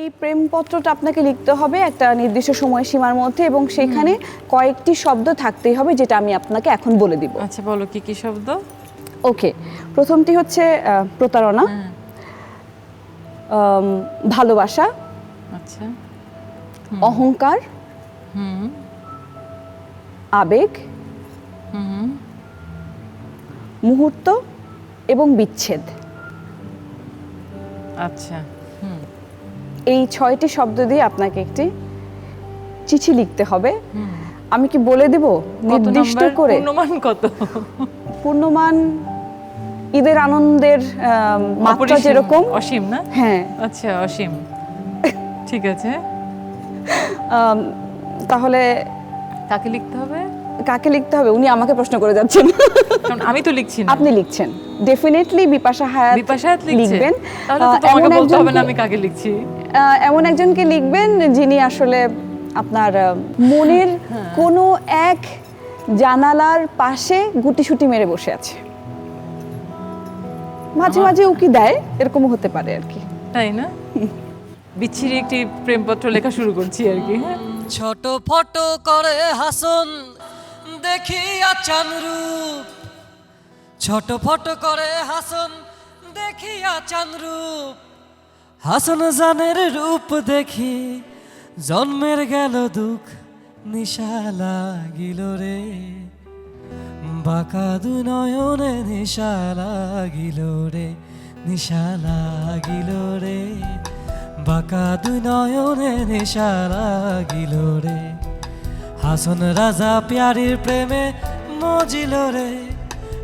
এই প্রেমপত্রটা আপনাকে লিখতে হবে একটা নির্দিষ্ট সময়সীমার মধ্যে এবং সেখানে কয়েকটি শব্দ থাকতেই হবে যেটা আমি আপনাকে এখন বলে দিব। আচ্ছা বলো কি কি শব্দ? ওকে, প্রথমটি হচ্ছে প্রতারণা, ভালোবাসা, আচ্ছা। অহংকার, আবেগ, মুহূর্ত এবং বিচ্ছেদ। আচ্ছা। এই 6টি শব্দ দিয়ে আপনাকে একটি চিঠি লিখতে হবে। আমি কি বলে দেব নির্দিষ্ট করে? পূর্ণমান কত? পূর্ণমান ঈদের আনন্দের মাত্রা যেরকম অসীম না? হ্যাঁ। আচ্ছা অসীম, ঠিক আছে। তাহলে কাকে লিখতে হবে? কাকে লিখতে হবে? উনি আমাকে প্রশ্ন করে যাচ্ছেন। কারণ আমি তো লিখছি না। আপনি লিখছেন, ডেফিনেটলি বিপাশা হায়াত লিখবেন। তাহলে তো তোমাকে বলতে হবে না আমি কাকে লিখছি। এমন একজনকে লিখবেন যিনি আসলে আপনার মনের কোনো এক জানালার পাশে গুটিসুটি মেরে বসে আছে, মাঝে মাঝে উকি দেয়, এরকমও হতে পারে আর কি। তাই না? বিচ্ছিরি একটি প্রেমপত্র লেখা শুরু করছি আর কি। হ্যাঁ, ছোট ফটো করে হাসন দেখিয়া চানরূপ, ছোট ফটো করে হাসন দেখিয়া চানরূপ, হাসন জানের রূপ দেখি জন্মের গেল দুঃখ নিশা লাগিল রে, বাঁকা দু নয়নে নিশা লাগিল রে, নিশা লাগিল রে, বাঁকা দু নয়নে নিশা লাগিল রে, হাসন রাজা প্যারির প্রেমে মজিল রে,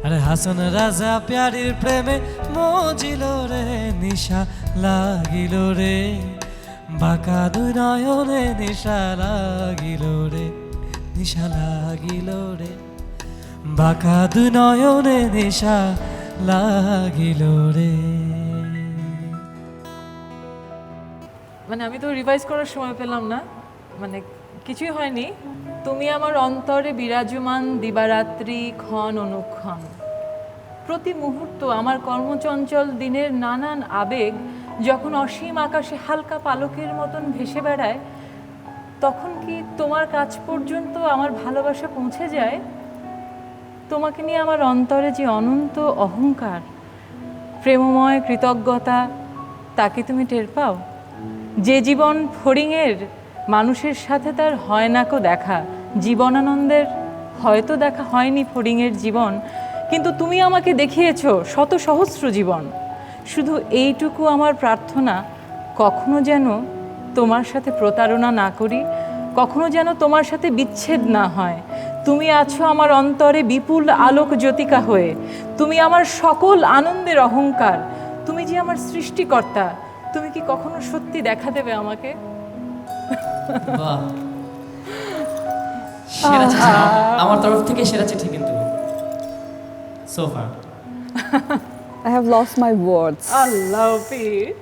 আরে হাসন রাজা প্যারির প্রেমে মজিল রে, নিশা লাগিল রে, বাঁকা দু নয়নে নিশা লাগিল রে, নিশা লাগিল রে, বাঁকা দু নয়নে নিশা লাগিল রে। মানে আমি তো রিভাইজ করার সময় পেলাম না, মানে কিছুই হয়নি। তুমি আমার অন্তরে বিরাজমান দিবারাত্রি ক্ষণ অনুক্ষণ, প্রতি মুহূর্ত আমার কর্মচঞ্চল দিনের নানান আবেগ যখন অসীম আকাশে হালকা পালকের মতন ভেসে বেড়ায়, তখন কি তোমার কাছ পর্যন্ত আমার ভালোবাসা পৌঁছে যায়? তোমাকে নিয়ে আমার অন্তরে যে অনন্ত অহংকার, প্রেমময় কৃতজ্ঞতা, তাকে তুমি টের পাও? যে জীবন ফড়িংয়ের মানুষের সাথে তার হয় না কো দেখা, জীবনানন্দের হয়তো দেখা হয়নি ফড়িংয়ের জীবন, কিন্তু তুমি আমাকে দেখিয়েছো শত সহস্র জীবন। শুধু এইটুকু আমার প্রার্থনা, কখনো যেন তোমার সাথে প্রতারণা না করি, কখনো যেন তোমার সাথে বিচ্ছেদ না হয়। তুমি আছো আমার অন্তরে বিপুল আলোক জ্যোতিকা হয়ে, তুমি আমার সকল আনন্দের অহংকার, তুমি যে আমার সৃষ্টিকর্তা। তুমি কি কখনো সত্যি দেখা দেবে আমাকে? বাহ, সেরা চিঠি, আমার তরফ থেকে সেরা চিঠি কিন্তু so far. I have lost my words. আল্লাহ হাফেজ।